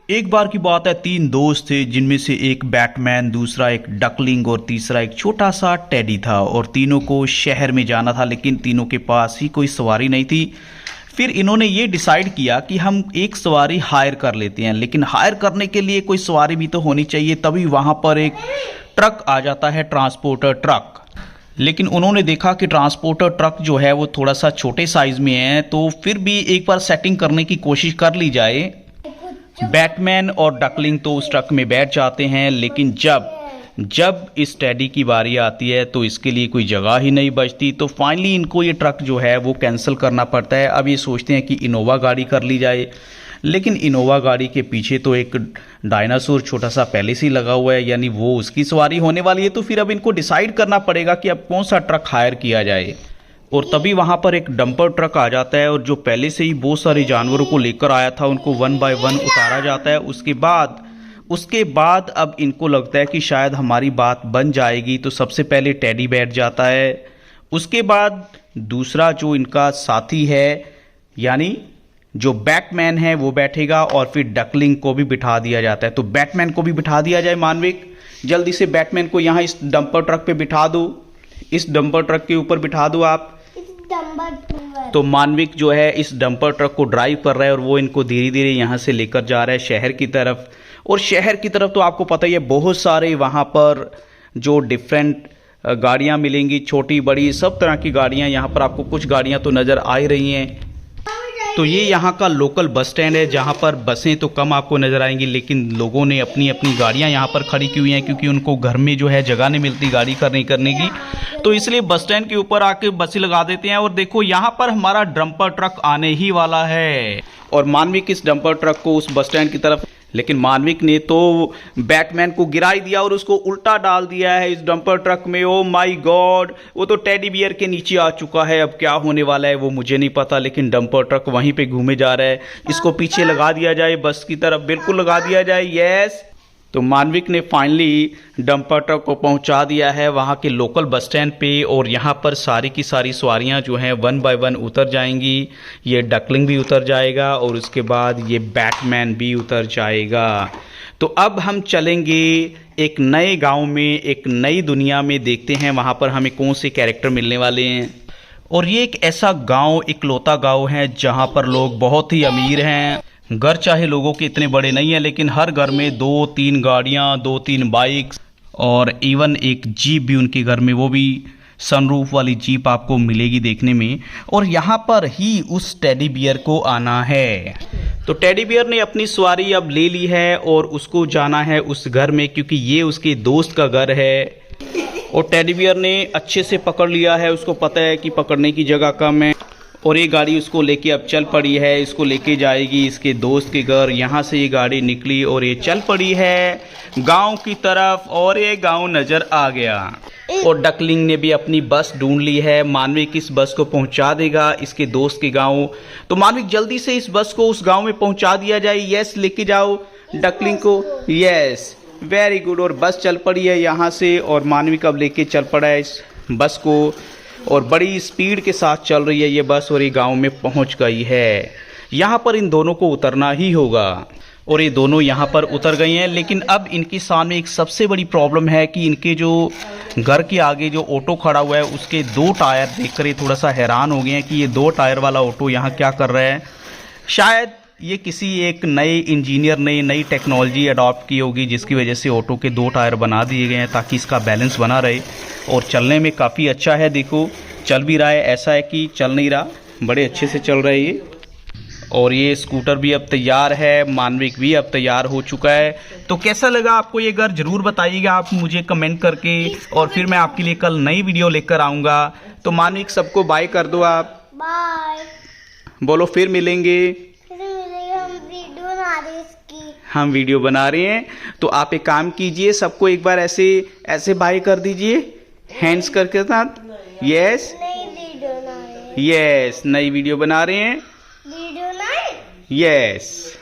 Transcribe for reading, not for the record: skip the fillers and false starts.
एक बार की बात है, तीन दोस्त थे जिनमें से एक बैटमैन, दूसरा एक डकलिंग और तीसरा एक छोटा सा टेडी था। और तीनों को शहर में जाना था, लेकिन तीनों के पास ही कोई सवारी नहीं थी। फिर इन्होंने ये डिसाइड किया कि हम एक सवारी हायर कर लेते हैं, लेकिन हायर करने के लिए कोई सवारी भी तो होनी चाहिए। तभी वहाँ पर एक ट्रक आ जाता है, ट्रांसपोर्टर ट्रक। लेकिन उन्होंने देखा कि ट्रांसपोर्टर ट्रक जो है वो थोड़ा सा छोटे साइज में है, तो फिर भी एक बार सेटिंग करने की कोशिश कर ली जाए। बैटमैन और डकलिंग तो उस ट्रक में बैठ जाते हैं, लेकिन जब इस टेडी की बारी आती है तो इसके लिए कोई जगह ही नहीं बचती। तो फाइनली इनको ये ट्रक जो है वो कैंसिल करना पड़ता है। अब ये सोचते हैं कि इनोवा गाड़ी कर ली जाए, लेकिन इनोवा गाड़ी के पीछे तो एक डायनासोर छोटा सा पहले से ही लगा हुआ है, यानी वो उसकी सवारी होने वाली है। तो फिर अब इनको डिसाइड करना पड़ेगा कि अब कौन सा ट्रक हायर किया जाए। और तभी वहाँ पर एक डंपर ट्रक आ जाता है, और जो पहले से ही बहुत सारे जानवरों को लेकर आया था उनको 1 बाय 1 उतारा जाता है। उसके बाद अब इनको लगता है कि शायद हमारी बात बन जाएगी। तो सबसे पहले टेडी बैठ जाता है, उसके बाद दूसरा जो इनका साथी है यानी जो बैटमैन है वो बैठेगा, और फिर डकलिंग को भी बिठा दिया जाता है। तो बैटमैन को भी बिठा दिया जाए। मानविक, जल्दी से बैटमैन को यहाँ इस डंपर ट्रक पे बिठा दो, इस डंपर ट्रक के ऊपर बिठा दो आप। तो मानविक जो है इस डंपर ट्रक को ड्राइव कर रहा है, और वो इनको धीरे धीरे यहाँ से लेकर जा रहा है शहर की तरफ। और शहर की तरफ तो आपको पता ही है, बहुत सारे वहाँ पर जो डिफरेंट गाड़ियाँ मिलेंगी, छोटी बड़ी सब तरह की गाड़ियाँ। यहाँ पर आपको कुछ गाड़ियाँ तो नज़र आ ही रही हैं। तो ये यहाँ का लोकल बस स्टैंड है, जहाँ पर बसें तो कम आपको नज़र आएंगी, लेकिन लोगों ने अपनी अपनी गाड़ियाँ यहाँ पर खड़ी की हुई हैं, क्योंकि उनको घर में जो है जगह नहीं मिलती गाड़ी करने की। तो इसलिए बस स्टैंड के ऊपर आके बसें लगा देते हैं। और देखो यहाँ पर हमारा डंपर ट्रक आने ही वाला है, और मानविक इस डंपर ट्रक को उस बस स्टैंड की तरफ, लेकिन मानविक ने तो बैटमैन को गिरा ही दिया और उसको उल्टा डाल दिया है इस डंपर ट्रक में। ओ माय गॉड, वो तो टेडी बियर के नीचे आ चुका है। अब क्या होने वाला है वो मुझे नहीं पता, लेकिन डंपर ट्रक वहीं पे घूमे जा रहा है। इसको पीछे लगा दिया जाए, बस की तरफ बिल्कुल लगा दिया जाए। यस, तो मानविक ने फाइनली डंपर ट्रक को पहुंचा दिया है वहां के लोकल बस स्टैंड पे, और यहां पर सारी की सारी सवारियां जो हैं 1 बाय 1 उतर जाएंगी। ये डकलिंग भी उतर जाएगा, और उसके बाद ये बैटमैन भी उतर जाएगा। तो अब हम चलेंगे एक नए गांव में, एक नई दुनिया में। देखते हैं वहां पर हमें कौन से कैरेक्टर मिलने वाले हैं। और ये एक ऐसा गाँव, इकलौता गाँव है जहाँ पर लोग बहुत ही अमीर हैं। घर चाहे लोगों के इतने बड़े नहीं हैं, लेकिन हर घर में 2-3 गाड़ियाँ, 2-3 बाइक्स, और इवन एक जीप भी उनके घर में, वो भी सनरूफ वाली जीप आपको मिलेगी देखने में। और यहाँ पर ही उस टेडी बियर को आना है। तो टेडी बियर ने अपनी सवारी अब ले ली है, और उसको जाना है उस घर में, क्योंकि ये उसके दोस्त का घर है। और टेडी बियर ने अच्छे से पकड़ लिया है, उसको पता है कि पकड़ने की जगह कम है, और ये गाड़ी उसको लेके अब चल पड़ी है। इसको लेके जाएगी इसके दोस्त के घर। यहाँ से ये गाड़ी निकली और ये चल पड़ी है गांव की तरफ, और ये गांव नज़र आ गया। और डकलिंग ने भी अपनी बस ढूंढ ली है। मानविक इस बस को पहुंचा देगा इसके दोस्त के गांव। तो मानविक, जल्दी से इस बस को उस गांव में पहुंचा दिया जाए। यस, लेके जाओ डकलिंग को। Yes, very good. और बस चल पड़ी है यहाँ से, और मानविक अब लेके चल पड़ा है इस बस को, और बड़ी स्पीड के साथ चल रही है ये बस, और ये गांव में पहुंच गई है। यहाँ पर इन दोनों को उतरना ही होगा, और ये दोनों यहाँ पर उतर गए हैं। लेकिन अब इनके सामने एक सबसे बड़ी प्रॉब्लम है कि इनके जो घर के आगे जो ऑटो खड़ा हुआ है उसके 2 टायर देखकर ये थोड़ा सा हैरान हो गए हैं कि ये 2 टायर वाला ऑटो यहाँ क्या कर रहा है। शायद ये किसी एक नए इंजीनियर ने नई टेक्नोलॉजी अडॉप्ट की होगी, जिसकी वजह से ऑटो के 2 टायर बना दिए गए हैं ताकि इसका बैलेंस बना रहे। और चलने में काफ़ी अच्छा है, देखो चल भी रहा है, ऐसा है कि चल नहीं रहा, बड़े अच्छे से चल रहा है ये। और ये स्कूटर भी अब तैयार है, मानविक भी अब तैयार हो चुका है। तो कैसा लगा आपको ये घर, ज़रूर बताइएगा आप मुझे कमेंट करके, और फिर मैं आपके लिए कल नई वीडियो लेकर आऊँगा। तो मानविक, सबको बाय कर दो आप। बाय बोलो, फिर मिलेंगे। हम वीडियो बना रहे हैं। तो आप एक काम कीजिए, सबको एक बार ऐसे ऐसे बाय कर दीजिए, हैंड्स करके साथ। यस यस, नई वीडियो बना रहे हैं। यस।